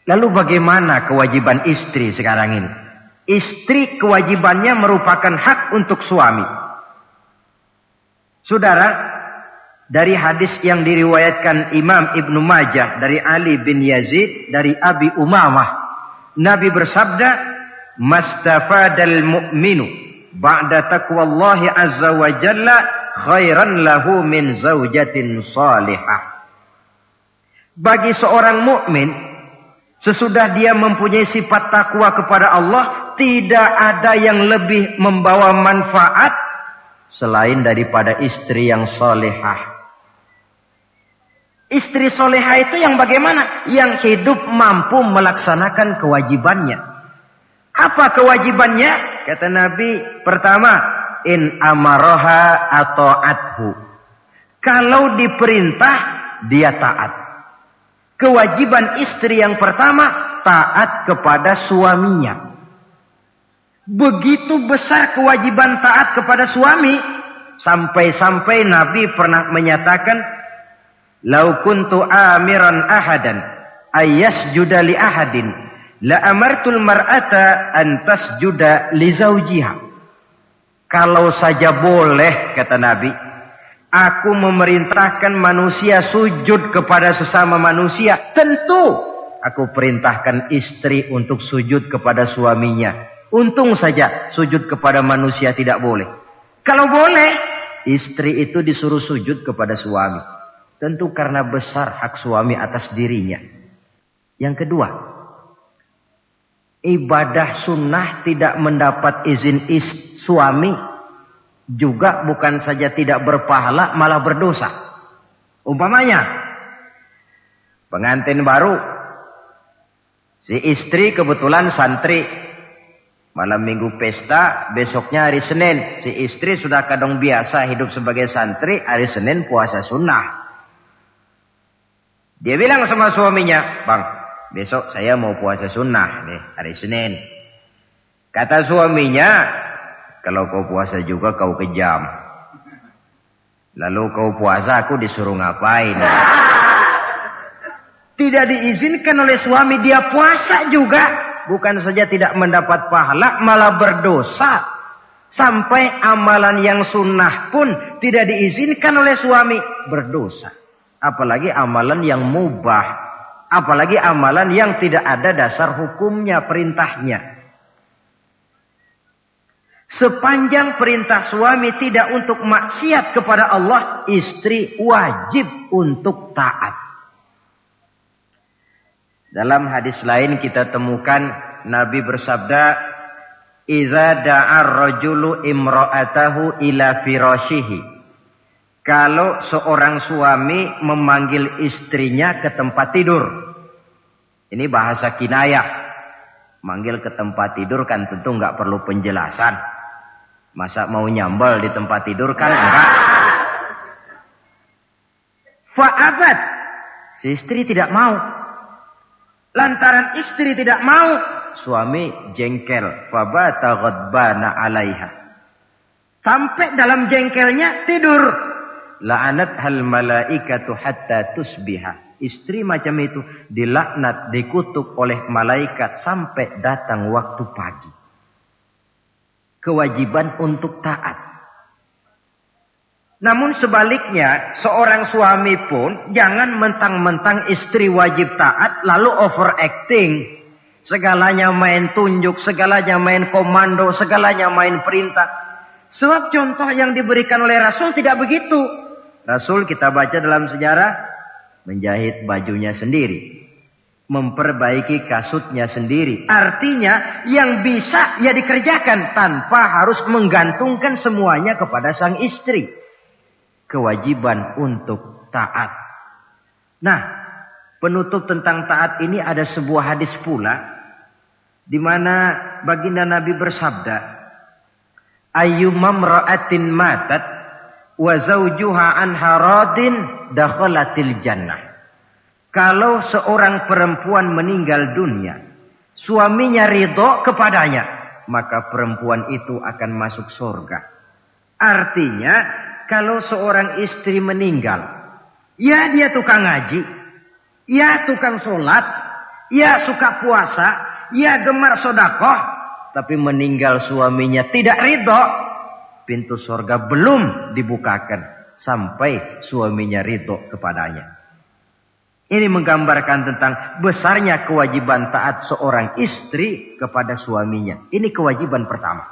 Lalu bagaimana kewajiban istri sekarang ini? Istri kewajibannya merupakan hak untuk suami. Saudara, dari hadis yang diriwayatkan Imam Ibnu Majah dari Ali bin Yazid dari Abi Umamah, Nabi bersabda, "Mastafadal mu'minu ba'da taqwallahi azza wa jalla khairan lahu min zaujatin salihah." Bagi seorang mukmin, sesudah dia mempunyai sifat takwa kepada Allah, tidak ada yang lebih membawa manfaat selain daripada istri yang salihah. Istri soleha itu yang bagaimana? Yang hidup mampu melaksanakan kewajibannya. Apa kewajibannya? Kata Nabi, pertama, in amaroha ata'athu. Kalau diperintah, dia taat. Kewajiban istri yang pertama, taat kepada suaminya. Begitu besar kewajiban taat kepada suami, sampai-sampai Nabi pernah menyatakan, "Lau kuntu amiran ahadan ayyasjuda li ahadin la amartul mar'ata an tasjuda li zawjiha." Kalau saja boleh, kata Nabi, aku memerintahkan manusia sujud kepada sesama manusia, tentu aku perintahkan istri untuk sujud kepada suaminya. Untung saja sujud kepada manusia tidak boleh. Kalau boleh, istri itu disuruh sujud kepada suami. Tentu karena besar hak suami atas dirinya. Yang kedua, ibadah sunnah tidak mendapat izin suami juga bukan saja tidak berpahala, malah berdosa. Umpamanya, pengantin baru, si istri kebetulan santri, malam minggu pesta, besoknya hari Senin, si istri sudah kadang biasa hidup sebagai santri, hari Senin puasa sunnah. Dia bilang sama suaminya, "Bang, besok saya mau puasa sunnah nih, hari Senin." Kata suaminya, "Kalau kau puasa juga kau kejam. Lalu kau puasa aku disuruh ngapain?" Tidak diizinkan oleh suami, dia puasa juga. Bukan saja tidak mendapat pahala, malah berdosa. Sampai amalan yang sunnah pun tidak diizinkan oleh suami, berdosa. Apalagi amalan yang mubah. Apalagi amalan yang tidak ada dasar hukumnya, perintahnya. Sepanjang perintah suami tidak untuk maksiat kepada Allah, istri wajib untuk taat. Dalam hadis lain kita temukan Nabi bersabda, "Idza da'ar rajulu imra'atahu ila firashihi." Kalau seorang suami memanggil istrinya ke tempat tidur. Ini bahasa kinayah. Manggil ke tempat tidur kan tentu enggak perlu penjelasan. Masa mau nyambal di tempat tidur kan enggak. Fa'abat. Si istri tidak mau. Lantaran istri tidak mau, suami jengkel. Fabata ghadbana 'alaiha. Sampai dalam jengkelnya tidur. La'anat hal malaikatu hatta tusbiha. Istri macam itu dilaknat, dikutuk oleh malaikat sampai datang waktu pagi. Kewajiban untuk taat. Namun sebaliknya, seorang suami pun jangan mentang-mentang istri wajib taat lalu overacting. Segalanya main tunjuk, segalanya main komando, segalanya main perintah. Sebab contoh yang diberikan oleh Rasul tidak begitu. Rasul kita baca dalam sejarah, menjahit bajunya sendiri, memperbaiki kasutnya sendiri. Artinya yang bisa ya dikerjakan tanpa harus menggantungkan semuanya kepada sang istri. Kewajiban untuk taat. Nah, penutup tentang taat ini ada sebuah hadis pula di mana baginda Nabi bersabda, "Ayyumam ra'atin matat wa zawjuha anha radin dakhalatil jannah." Kalau seorang perempuan meninggal dunia, suaminya ridho kepadanya, maka perempuan itu akan masuk surga. Artinya, kalau seorang istri meninggal, ya dia tukang ngaji, ya tukang sholat, ya suka puasa, ya gemar sodakoh, tapi meninggal suaminya tidak ridho, pintu surga belum dibukakan sampai suaminya ridho kepadanya. Ini menggambarkan tentang besarnya kewajiban taat seorang istri kepada suaminya. Ini kewajiban pertama.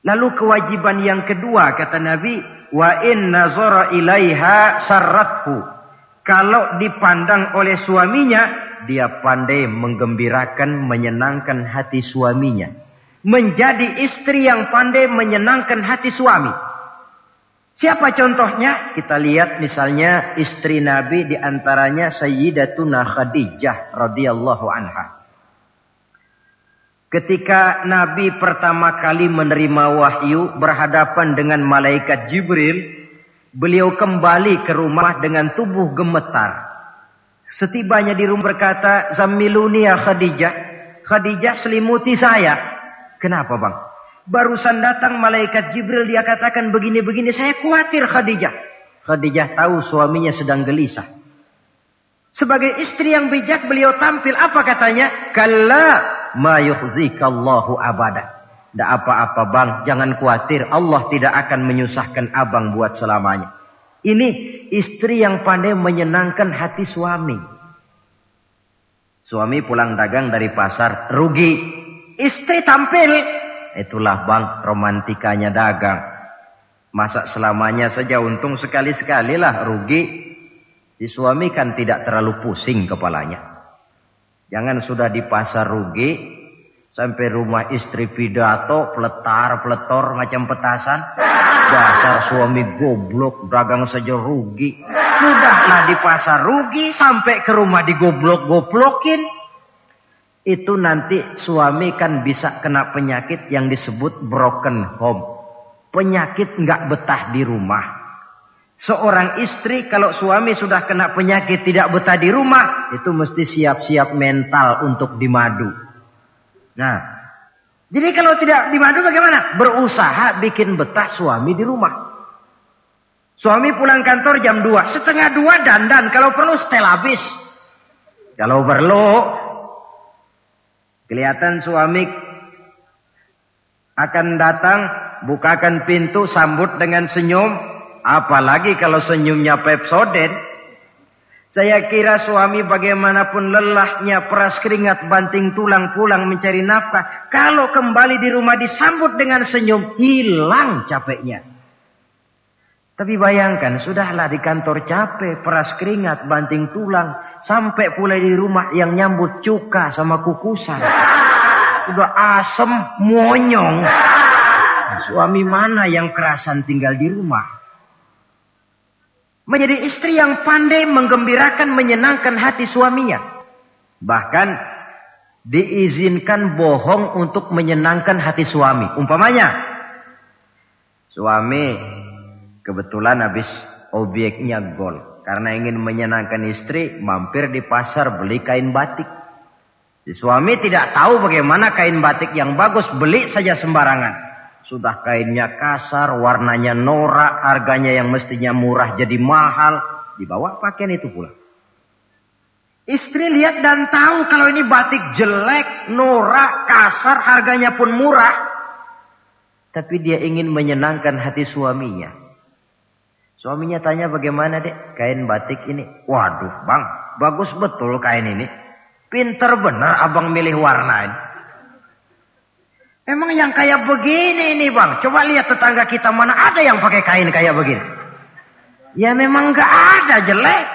Lalu kewajiban yang kedua kata Nabi, wa in nazara ilaiha sarrathu. Kalau dipandang oleh suaminya, dia pandai menggembirakan, menyenangkan hati suaminya. Menjadi istri yang pandai menyenangkan hati suami. Siapa contohnya? Kita lihat misalnya istri Nabi, di antaranya Sayyidatuna Khadijah radhiyallahu anha. Ketika Nabi pertama kali menerima wahyu berhadapan dengan malaikat Jibril, beliau kembali ke rumah dengan tubuh gemetar. Setibanya di rumah berkata, "Zammiluni ya Khadijah." Khadijah, selimuti saya. Kenapa bang? Barusan datang malaikat Jibril, dia katakan begini-begini, saya khawatir Khadijah. Khadijah tahu suaminya sedang gelisah. Sebagai istri yang bijak beliau tampil, apa katanya? Kalla ma yukhzikallahu abada. Tidak apa-apa bang, jangan khawatir, Allah tidak akan menyusahkan abang buat selamanya. Ini istri yang pandai menyenangkan hati suami. Suami pulang dagang dari pasar, rugi. Istri tampil. Itulah bang, romantikanya dagang. Masa selamanya saja untung sekali-sekali lah, rugi. Si suami kan tidak terlalu pusing kepalanya. Jangan sudah di pasar rugi, sampai rumah istri pidato, peletar-peletor macam petasan. Dasar suami goblok, dagang saja rugi. Sudahlah di pasar rugi, sampai ke rumah digoblok-goblokin. Itu nanti suami kan bisa kena penyakit yang disebut broken home. Penyakit nggak betah di rumah. Seorang istri kalau suami sudah kena penyakit tidak betah di rumah, itu mesti siap-siap mental untuk dimadu. Nah, jadi kalau tidak dimadu bagaimana? Berusaha bikin betah suami di rumah. Suami pulang kantor jam 2, setengah 2 dandan, kalau perlu setel habis. Kalau perlu kelihatan suami akan datang, bukakan pintu, sambut dengan senyum. Apalagi kalau senyumnya Pepsodent. Saya kira suami bagaimanapun lelahnya, peras keringat, banting tulang, pulang mencari nafkah. Kalau kembali di rumah disambut dengan senyum, hilang capeknya. Tapi bayangkan, sudahlah di kantor capek, peras keringat, banting tulang. Sampai pula di rumah yang nyambut cuka sama kukusan. Sudah asem, monyong. Suami mana yang kerasan tinggal di rumah? Menjadi istri yang pandai menggembirakan, menyenangkan hati suaminya. Bahkan diizinkan bohong untuk menyenangkan hati suami. Umpamanya, suami kebetulan habis obyeknya gol. Karena ingin menyenangkan istri, mampir di pasar beli kain batik. Si suami tidak tahu bagaimana kain batik yang bagus, beli saja sembarangan. Sudah kainnya kasar, warnanya norak, harganya yang mestinya murah jadi mahal. Dibawa pakaian itu pula. Istri lihat dan tahu kalau ini batik jelek, norak, kasar, harganya pun murah. Tapi dia ingin menyenangkan hati suaminya. Suaminya tanya, bagaimana dek kain batik ini? Waduh bang, bagus betul kain ini. Pinter bener abang milih warna ini. Emang yang kayak begini nih bang. Coba lihat tetangga kita, mana ada yang pakai kain kayak begini. Ya memang gak ada, jelek.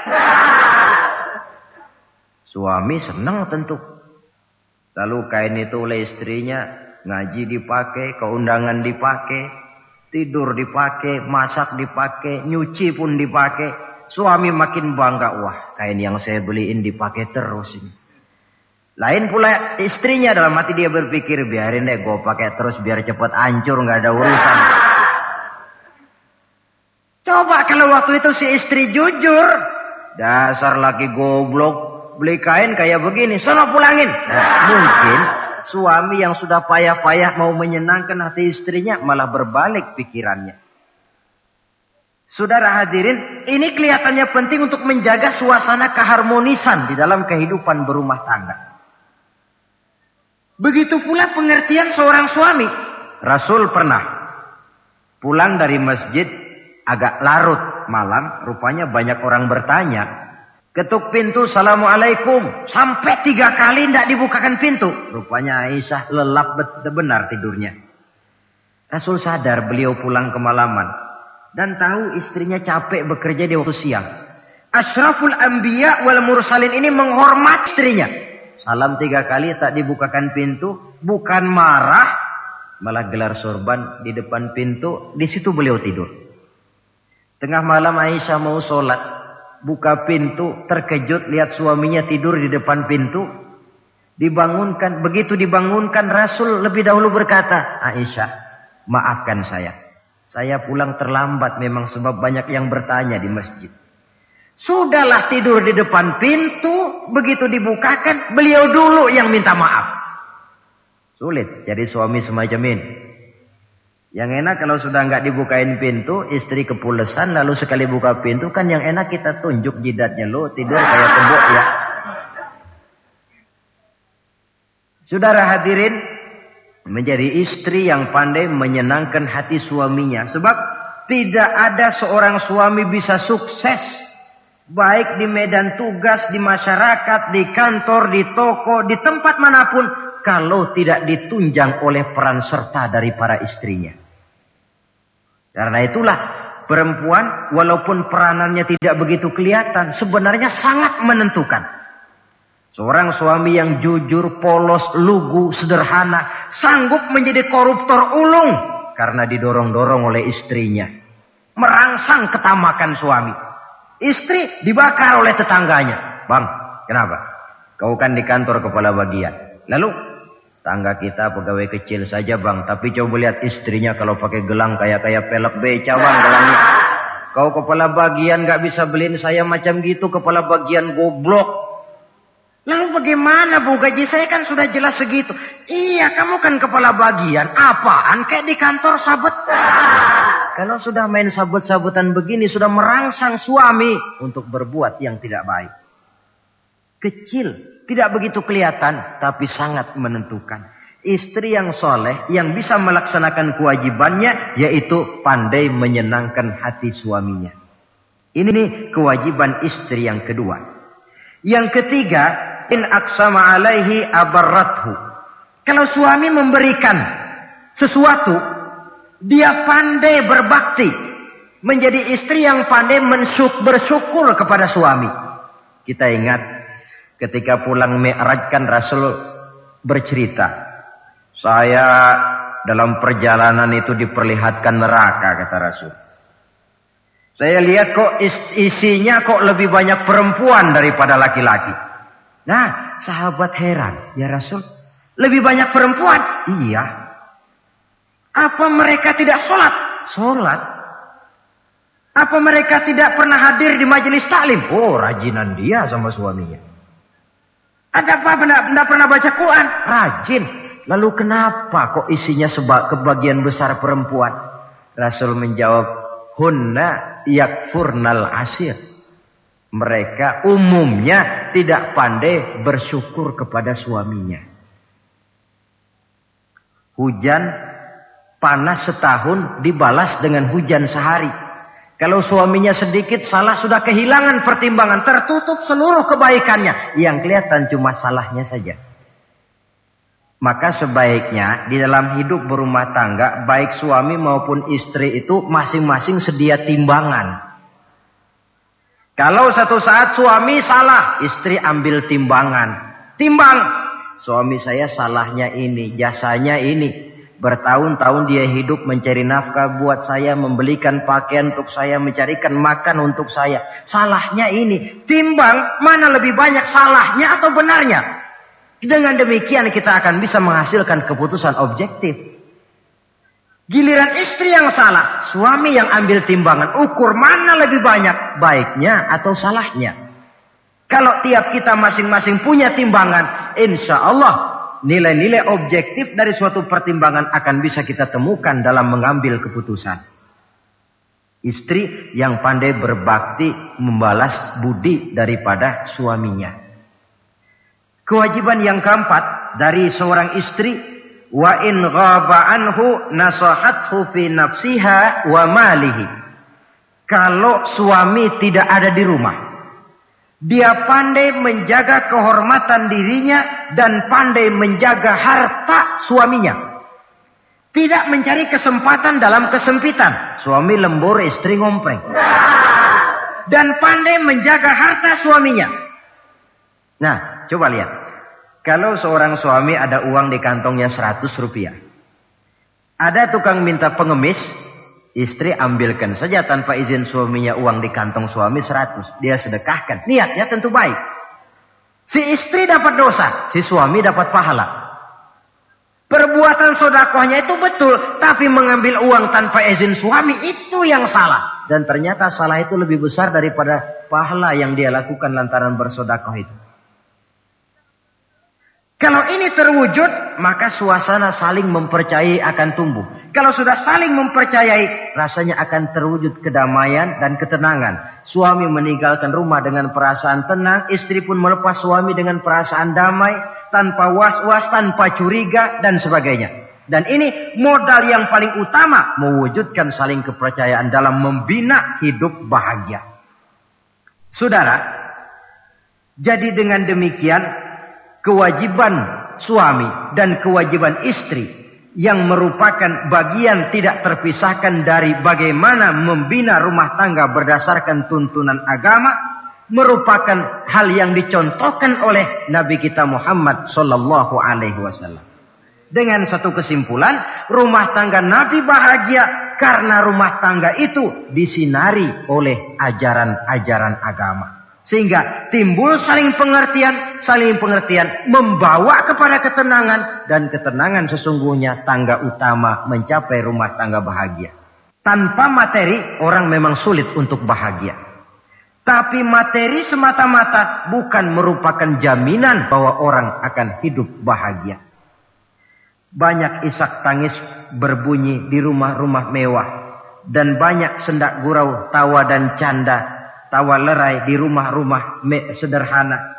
Suami senang tentu. Lalu kain itu oleh istrinya, ngaji dipakai, keundangan dipakai, tidur dipakai, masak dipakai, nyuci pun dipakai. Suami makin bangga, wah kain yang saya beliin dipakai terus ini. Lain pula istrinya, dalam hati dia berpikir, biarin deh gue pakai terus biar cepet hancur, nggak ada urusan. Coba kalau waktu itu si istri jujur, dasar laki goblok, beli kain kayak begini, sono pulangin. Nah, mungkin suami yang sudah payah-payah mau menyenangkan hati istrinya malah berbalik pikirannya. Saudara hadirin, ini kelihatannya penting untuk menjaga suasana keharmonisan di dalam kehidupan berumah tangga. Begitu pula pengertian seorang suami. Rasul pernah pulang dari masjid agak larut malam, rupanya banyak orang bertanya. Ketuk pintu, Assalamualaikum. Sampai 3 kali tidak dibukakan pintu. Rupanya Aisyah lelap benar tidurnya. Rasul sadar beliau pulang kemalaman. Dan tahu istrinya capek bekerja di waktu siang. Asyraful Anbiya wal Mursalin ini menghormat istrinya. Salam 3 kali tak dibukakan pintu, bukan marah, malah gelar sorban di depan pintu. Di situ beliau tidur. Tengah malam Aisyah mau sholat, buka pintu, terkejut lihat suaminya tidur di depan pintu. Dibangunkan, begitu dibangunkan Rasul lebih dahulu berkata, Aisyah, maafkan saya pulang terlambat memang sebab banyak yang bertanya di masjid. Sudahlah tidur di depan pintu, begitu dibukakan, beliau dulu yang minta maaf. Sulit jadi suami semacam ini. Yang enak kalau sudah nggak dibukain pintu, istri kepulesan, lalu sekali buka pintu kan yang enak kita tunjuk jidatnya, lo tidur kayak tembok ya. Saudara hadirin, menjadi istri yang pandai menyenangkan hati suaminya. Sebab tidak ada seorang suami bisa sukses, baik di medan tugas, di masyarakat, di kantor, di toko, di tempat manapun, kalau tidak ditunjang oleh peran serta dari para istrinya. Karena itulah perempuan walaupun peranannya tidak begitu kelihatan, sebenarnya sangat menentukan. Seorang suami yang jujur, polos, lugu, sederhana, sanggup menjadi koruptor ulung karena didorong-dorong oleh istrinya. Merangsang ketamakan suami. Istri dibakar oleh tetangganya. Bang, kenapa? Kau kan di kantor kepala bagian. Lalu, tangga kita pegawai kecil saja bang. Tapi coba lihat istrinya kalau pakai gelang kayak pelek beca bang gelangnya. Kau kepala bagian gak bisa beliin saya macam gitu. Kepala bagian goblok. Lalu bagaimana bu, gaji saya kan sudah jelas segitu. Iya, kamu kan kepala bagian. Apaan kayak di kantor sabet. Kalau sudah main sabut-sabutan begini, sudah merangsang suami untuk berbuat yang tidak baik. Kecil, tidak begitu kelihatan, tapi sangat menentukan. Istri yang soleh, yang bisa melaksanakan kewajibannya, yaitu pandai menyenangkan hati suaminya. Ini kewajiban istri yang kedua. Yang ketiga, in aqsama alaihi abarrathu. Kalau suami memberikan sesuatu, dia pandai berbakti. Menjadi istri yang pandai bersyukur kepada suami. Kita ingat ketika pulang Mi'raj kan Rasul bercerita. Saya dalam perjalanan itu diperlihatkan neraka, kata Rasul. Saya lihat kok isinya kok lebih banyak perempuan daripada laki-laki. Nah, sahabat heran. Ya Rasul, lebih banyak perempuan? Iya. Apa mereka tidak sholat? Sholat. Apa mereka tidak pernah hadir di majelis taklim? Oh, rajinan dia sama suaminya. Ada apa? Tidak pernah baca Quran? Rajin. Lalu kenapa kok isinya kebagian besar perempuan? Rasul menjawab, hunna yakfurnal asir. Mereka umumnya tidak pandai bersyukur kepada suaminya. Hujan panas setahun dibalas dengan hujan sehari. Kalau suaminya sedikit salah sudah kehilangan pertimbangan. Tertutup seluruh kebaikannya. Yang kelihatan cuma salahnya saja. Maka sebaiknya di dalam hidup berumah tangga, baik suami maupun istri itu masing-masing sedia timbangan. Kalau satu saat suami salah, istri ambil timbangan. Timbang, suami saya salahnya ini, jasanya ini. Bertahun-tahun dia hidup mencari nafkah buat saya, membelikan pakaian untuk saya, mencarikan makan untuk saya. Salahnya ini. Timbang, mana lebih banyak salahnya atau benarnya? Dengan demikian kita akan bisa menghasilkan keputusan objektif. Giliran istri yang salah, suami yang ambil timbangan, ukur mana lebih banyak, baiknya atau salahnya. Kalau tiap kita masing-masing punya timbangan, insya Allah nilai-nilai objektif dari suatu pertimbangan akan bisa kita temukan dalam mengambil keputusan. Istri yang pandai berbakti membalas budi daripada suaminya. Kewajiban yang keempat dari seorang istri, wa in ghaba anhu nasahathu fi nafsiha wa malihi. Kalau suami tidak ada di rumah, dia pandai menjaga kehormatan dirinya dan pandai menjaga harta suaminya. Tidak mencari kesempatan dalam kesempitan. Suami lembur, istri ngompreng. Dan pandai menjaga harta suaminya. Nah, coba lihat. Kalau seorang suami ada uang di kantongnya 100 rupiah. Ada tukang minta pengemis. Istri ambilkan saja tanpa izin suaminya uang di kantong suami 100. Dia sedekahkan. Niatnya tentu baik. Si istri dapat dosa. Si suami dapat pahala. Perbuatan sedekahnya itu betul. Tapi mengambil uang tanpa izin suami itu yang salah. Dan ternyata salah itu lebih besar daripada pahala yang dia lakukan lantaran bersedekah itu. Kalau ini terwujud, maka suasana saling mempercayai akan tumbuh. Kalau sudah saling mempercayai, rasanya akan terwujud kedamaian dan ketenangan. Suami meninggalkan rumah dengan perasaan tenang, istri pun melepas suami dengan perasaan damai, tanpa was-was, tanpa curiga, dan sebagainya. Dan ini modal yang paling utama, mewujudkan saling kepercayaan dalam membina hidup bahagia. Saudara, jadi dengan demikian, kewajiban suami dan kewajiban istri yang merupakan bagian tidak terpisahkan dari bagaimana membina rumah tangga berdasarkan tuntunan agama merupakan hal yang dicontohkan oleh Nabi kita Muhammad sallallahu alaihi wasallam. Dengan satu kesimpulan, rumah tangga Nabi bahagia karena rumah tangga itu disinari oleh ajaran-ajaran agama. Sehingga timbul saling pengertian membawa kepada ketenangan. Dan ketenangan sesungguhnya tangga utama mencapai rumah tangga bahagia. Tanpa materi orang memang sulit untuk bahagia. Tapi materi semata-mata bukan merupakan jaminan bahwa orang akan hidup bahagia. Banyak isak tangis berbunyi di rumah-rumah mewah. Dan banyak sendak gurau, tawa dan canda, tawa lerai di rumah-rumah sederhana.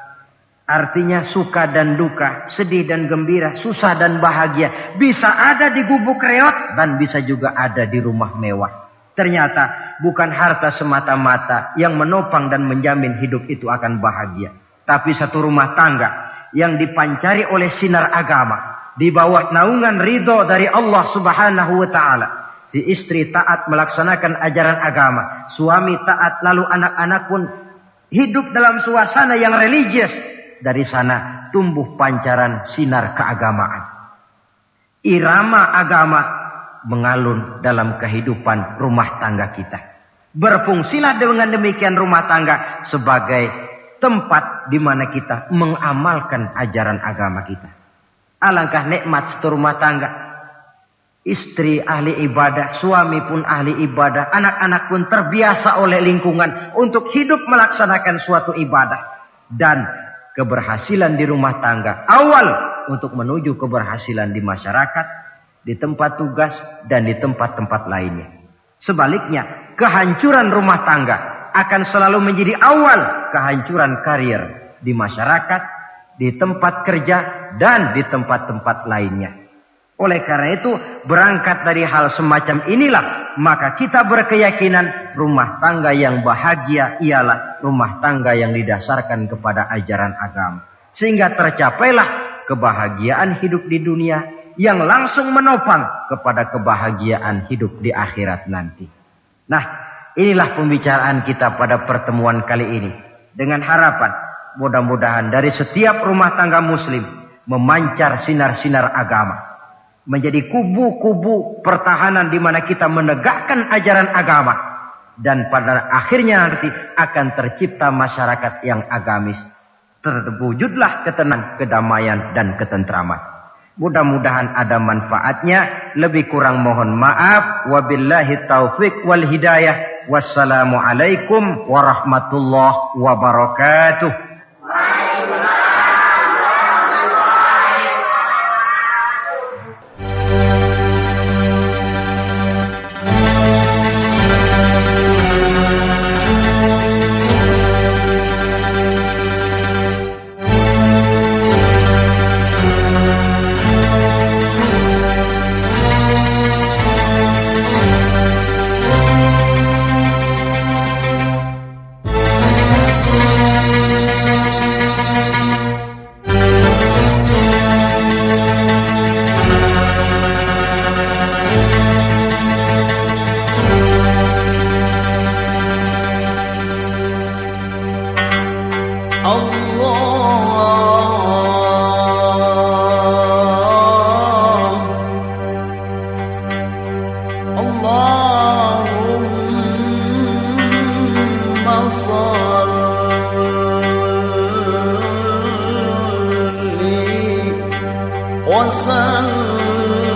Artinya suka dan duka, sedih dan gembira, susah dan bahagia. Bisa ada di gubuk reot dan bisa juga ada di rumah mewah. Ternyata bukan harta semata-mata yang menopang dan menjamin hidup itu akan bahagia. Tapi satu rumah tangga yang dipancari oleh sinar agama. Di bawah naungan ridho dari Allah subhanahu wa ta'ala. Si istri taat melaksanakan ajaran agama. Suami taat, lalu anak-anak pun hidup dalam suasana yang religius. Dari sana tumbuh pancaran sinar keagamaan. Irama agama mengalun dalam kehidupan rumah tangga kita. Berfungsilah dengan demikian rumah tangga sebagai tempat di mana kita mengamalkan ajaran agama kita. Alangkah nikmat satu rumah tangga. Istri ahli ibadah, suami pun ahli ibadah, anak-anak pun terbiasa oleh lingkungan untuk hidup melaksanakan suatu ibadah. Dan keberhasilan di rumah tangga awal untuk menuju keberhasilan di masyarakat, di tempat tugas, dan di tempat-tempat lainnya. Sebaliknya, kehancuran rumah tangga akan selalu menjadi awal kehancuran karir di masyarakat, di tempat kerja, dan di tempat-tempat lainnya. Oleh karena itu, berangkat dari hal semacam inilah, maka kita berkeyakinan rumah tangga yang bahagia ialah rumah tangga yang didasarkan kepada ajaran agama. Sehingga tercapailah kebahagiaan hidup di dunia yang langsung menopang kepada kebahagiaan hidup di akhirat nanti. Nah, inilah pembicaraan kita pada pertemuan kali ini. Dengan harapan, mudah-mudahan dari setiap rumah tangga muslim memancar sinar-sinar agama. Menjadi kubu-kubu pertahanan di mana kita menegakkan ajaran agama. Dan pada akhirnya nanti akan tercipta masyarakat yang agamis. Terwujudlah ketenangan, kedamaian, dan ketentraman. Mudah-mudahan ada manfaatnya. Lebih kurang mohon maaf. Wabillahi taufiq wal hidayah. Wassalamualaikum warahmatullahi wabarakatuh. وسلم